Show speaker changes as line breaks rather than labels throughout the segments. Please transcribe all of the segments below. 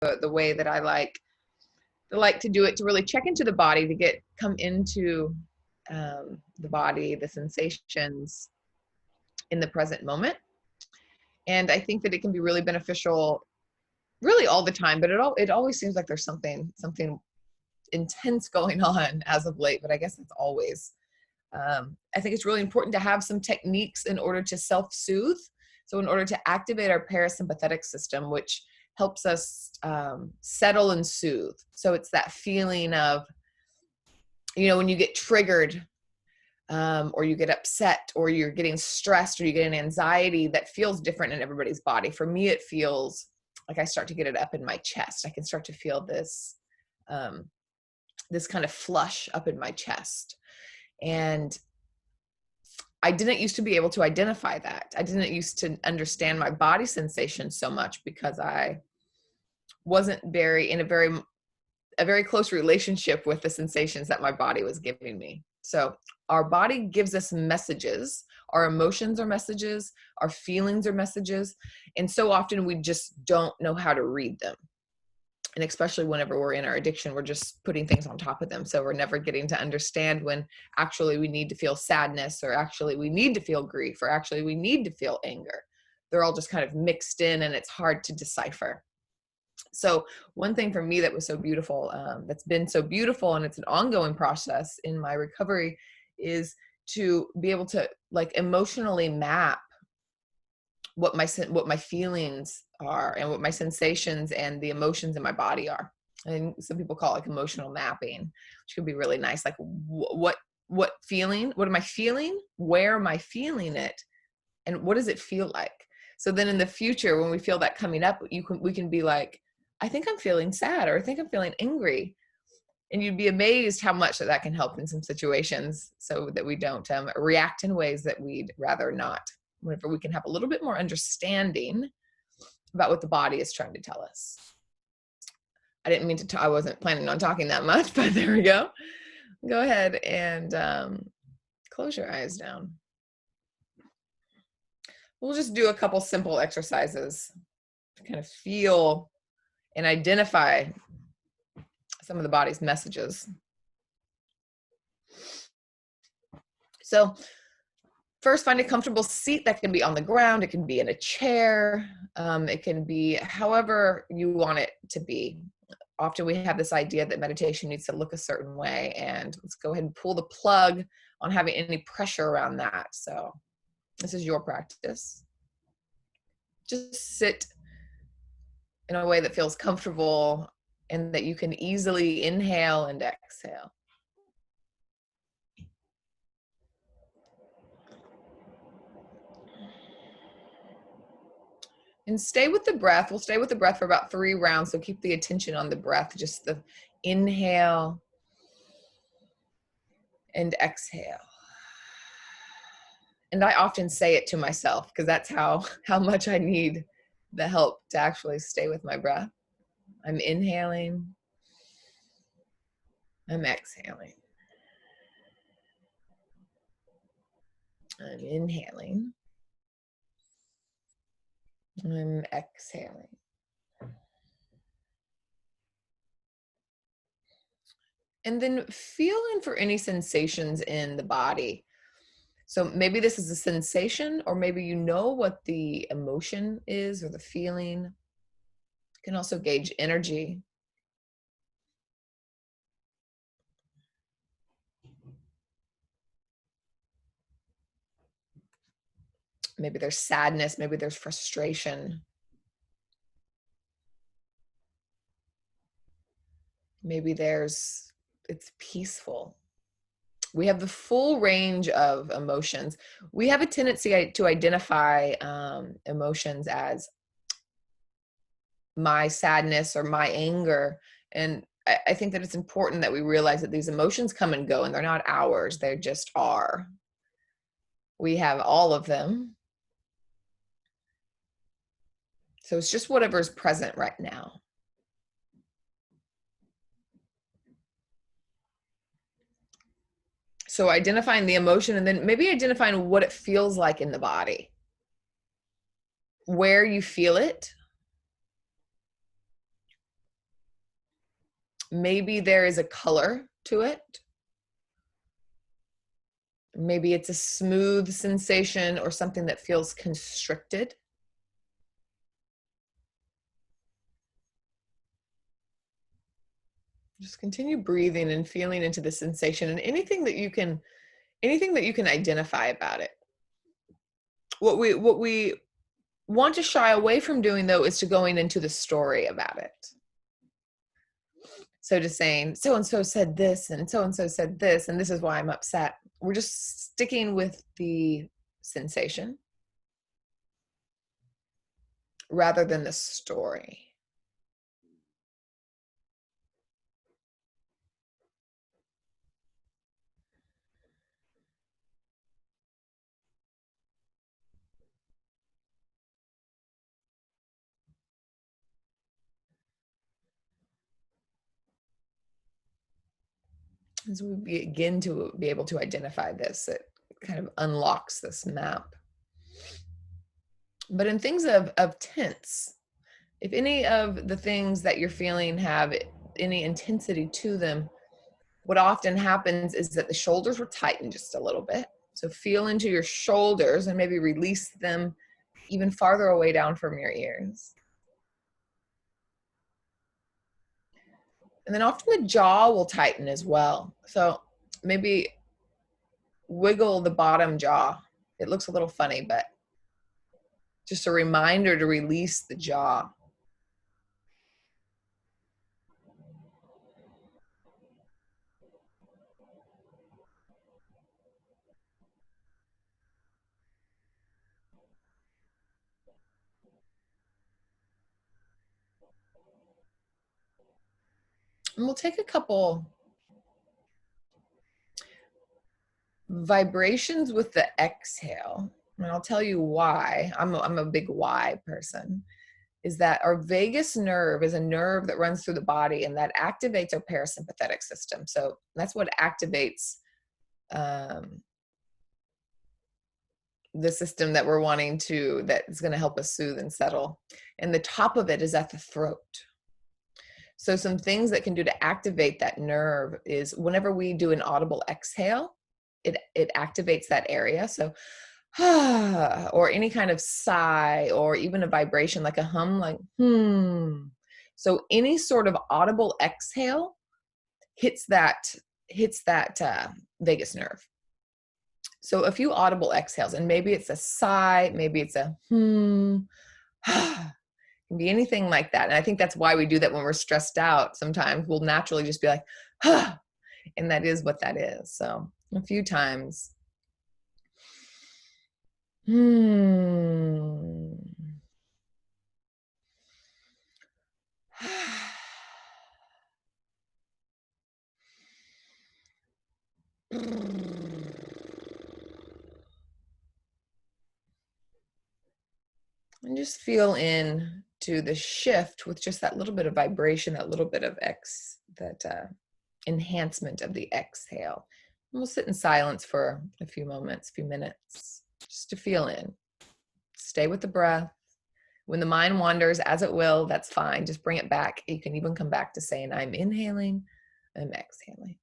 the way that I like to do it, to really check into the body, to come into the body, the sensations in the present moment. And I think that it can be really beneficial really all the time, but it always seems like there's something intense going on as of late, but I guess it's always. I think it's really important to have some techniques in order to self-soothe. So in order to activate our parasympathetic system, which helps us settle and soothe. So it's that feeling of, when you get triggered, or you get upset, or you're getting stressed, or you get an anxiety that feels different in everybody's body. For me, it feels like I start to get it up in my chest. I can start to feel this, this kind of flush up in my chest. And I didn't used to be able to identify that. I didn't used to understand my body sensation so much because I wasn't in a very close relationship with the sensations that my body was giving me. So our body gives us messages. Our emotions are messages. Our feelings are messages. And so often we just don't know how to read them. And especially whenever we're in our addiction, we're just putting things on top of them. So we're never getting to understand when actually we need to feel sadness, or actually we need to feel grief, or actually we need to feel anger. They're all just kind of mixed in, and it's hard to decipher. So one thing for me that was so beautiful, that's been so beautiful, and it's an ongoing process in my recovery, is to be able to emotionally map what my feelings are and what my sensations and the emotions in my body are. And some people call it emotional mapping, which could be really nice. Like what feeling, what am I feeling? Where am I feeling it? And what does it feel like? So then in the future, when we feel that coming up, we can be like, I think I'm feeling sad, or I think I'm feeling angry. And you'd be amazed how much that can help in some situations, so that we don't react in ways that we'd rather not. Whenever we can have a little bit more understanding about what the body is trying to tell us. I didn't mean to I wasn't planning on talking that much, but there we go. Go ahead and close your eyes down. We'll just do a couple simple exercises to kind of feel and identify some of the body's messages. So first, find a comfortable seat. That can be on the ground. It can be in a chair. It can be however you want it to be. Often we have this idea that meditation needs to look a certain way, and let's go ahead and pull the plug on having any pressure around that. So this is your practice. Just sit in a way that feels comfortable and that you can easily inhale and exhale. And stay with the breath. We'll stay with the breath for about 3 rounds. So keep the attention on the breath, just the inhale and exhale. And I often say it to myself because that's how much I need the help to actually stay with my breath. I'm inhaling. I'm exhaling. I'm inhaling. I'm exhaling. And then feeling for any sensations in the body. So maybe this is a sensation, or maybe you know what the emotion is or the feeling. You can also gauge energy. Maybe there's sadness, maybe there's frustration. Maybe it's peaceful. We have the full range of emotions. We have a tendency to identify emotions as my sadness or my anger. And I think that it's important that we realize that these emotions come and go, and they're not ours. They just are. We have all of them. So it's just whatever's present right now. So identifying the emotion, and then maybe identifying what it feels like in the body, where you feel it, Maybe there is a color to it. Maybe it's a smooth sensation or something that feels constricted. Just continue breathing and feeling into the sensation, and anything that you can identify about it. What we want to shy away from doing, though, is to going into the story about it. So just saying, so and so said this, and so said this, and this is why I'm upset. We're just sticking with the sensation rather than the story. As we begin to be able to identify this, it kind of unlocks this map. But in things of tense, if any of the things that you're feeling have any intensity to them, what often happens is that the shoulders will tighten just a little bit. So feel into your shoulders and maybe release them even farther away down from your ears. And then often the jaw will tighten as well. So maybe wiggle the bottom jaw. It looks a little funny, but just a reminder to release the jaw. And we'll take a couple vibrations with the exhale. And I'll tell you why. I'm a big why person. Is that our vagus nerve is a nerve that runs through the body, and that activates our parasympathetic system. So that's what activates the system that we're wanting to, that's going to help us soothe and settle. And the top of it is at the throat. So some things that can do to activate that nerve is whenever we do an audible exhale, it activates that area. So or any kind of sigh, or even a vibration like a hum, like So any sort of audible exhale hits that vagus nerve. So a few audible exhales, and maybe it's a sigh, maybe it's a can be anything like that. And I think that's why we do that when we're stressed out. Sometimes we'll naturally just be like, and that is what that is. So a few times. And just feel in to the shift with just that little bit of vibration, that little bit of enhancement of the exhale. And we'll sit in silence for a few moments, few minutes, just to feel in. Stay with the breath. When the mind wanders, as it will, that's fine. Just bring it back. You can even come back to saying, I'm inhaling, I'm exhaling.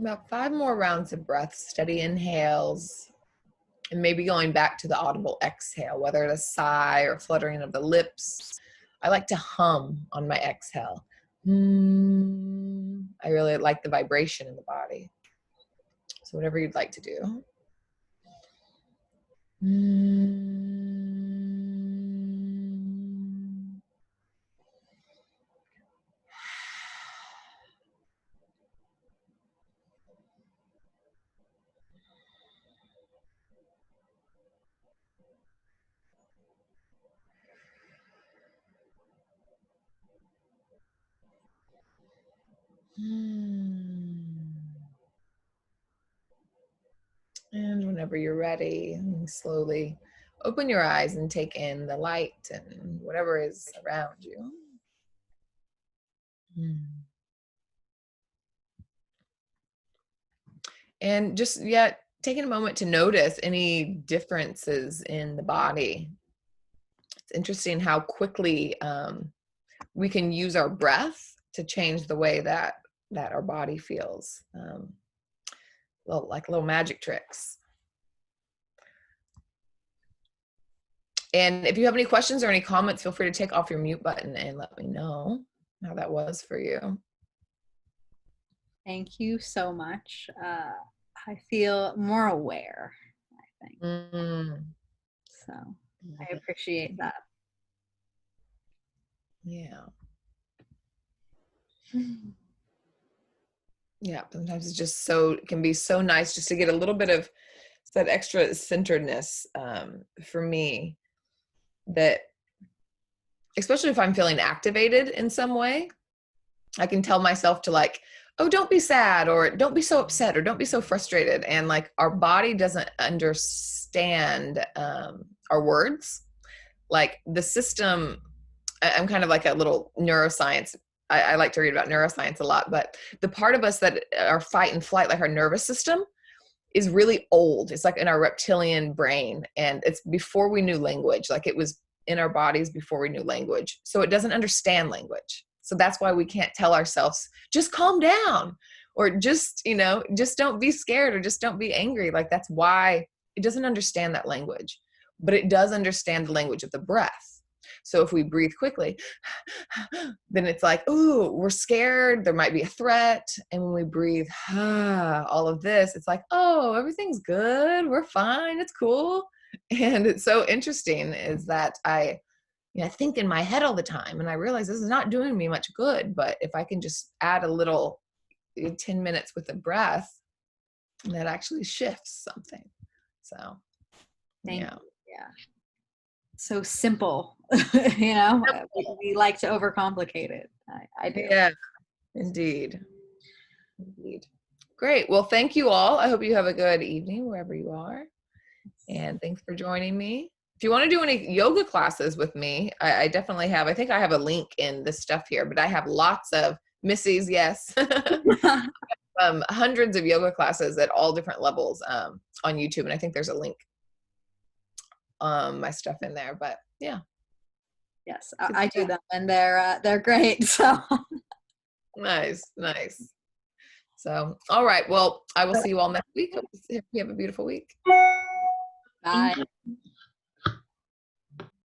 About 5 more rounds of breath, steady inhales, and maybe going back to the audible exhale, whether it's a sigh or fluttering of the lips. I like to hum on my exhale. I really like the vibration in the body. So whatever you'd like to do. And whenever you're ready, slowly open your eyes and take in the light and whatever is around you. And just taking a moment to notice any differences in the body. It's interesting how quickly we can use our breath to change the way that our body feels. Like little magic tricks. And if you have any questions or any comments, feel free to take off your mute button and let me know how that was for you.
Thank you so much. I feel more aware, I think. So I appreciate that.
Yeah. Yeah, sometimes it's just it can be so nice just to get a little bit of that extra centeredness for me, that especially if I'm feeling activated in some way, I can tell myself to like, oh, don't be sad, or don't be so upset, or don't be so frustrated. And like our body doesn't understand our words. Like the system, I'm kind of like a little neuroscience. I like to read about neuroscience a lot, but the part of us that are fight and flight, like our nervous system, is really old. It's like in our reptilian brain, and it's before we knew language. Like it was in our bodies before we knew language. So it doesn't understand language. So that's why we can't tell ourselves, just calm down, or just don't be scared, or just don't be angry. Like that's why it doesn't understand that language, but it does understand the language of the breath. So if we breathe quickly, then it's like, ooh, we're scared. There might be a threat. And when we breathe, all of this, it's like, oh, everything's good. We're fine. It's cool. And it's so interesting is that I think in my head all the time, and I realize this is not doing me much good. But if I can just add a little 10 minutes with the breath, that actually shifts something. So,
Thank you.
Yeah.
So simple, we like to overcomplicate it. I do.
Yeah, indeed. Great. Well, thank you all. I hope you have a good evening wherever you are. And thanks for joining me. If you want to do any yoga classes with me, I definitely have. I think I have a link in this stuff here, but I have lots of Missy's, yes. Hundreds of yoga classes at all different levels on YouTube. And I think there's a link my stuff in there, but yeah.
Yes, I do them, and they're great. So
nice. So, all right. Well, I will see you all next week. Hope you have a beautiful week.
bye.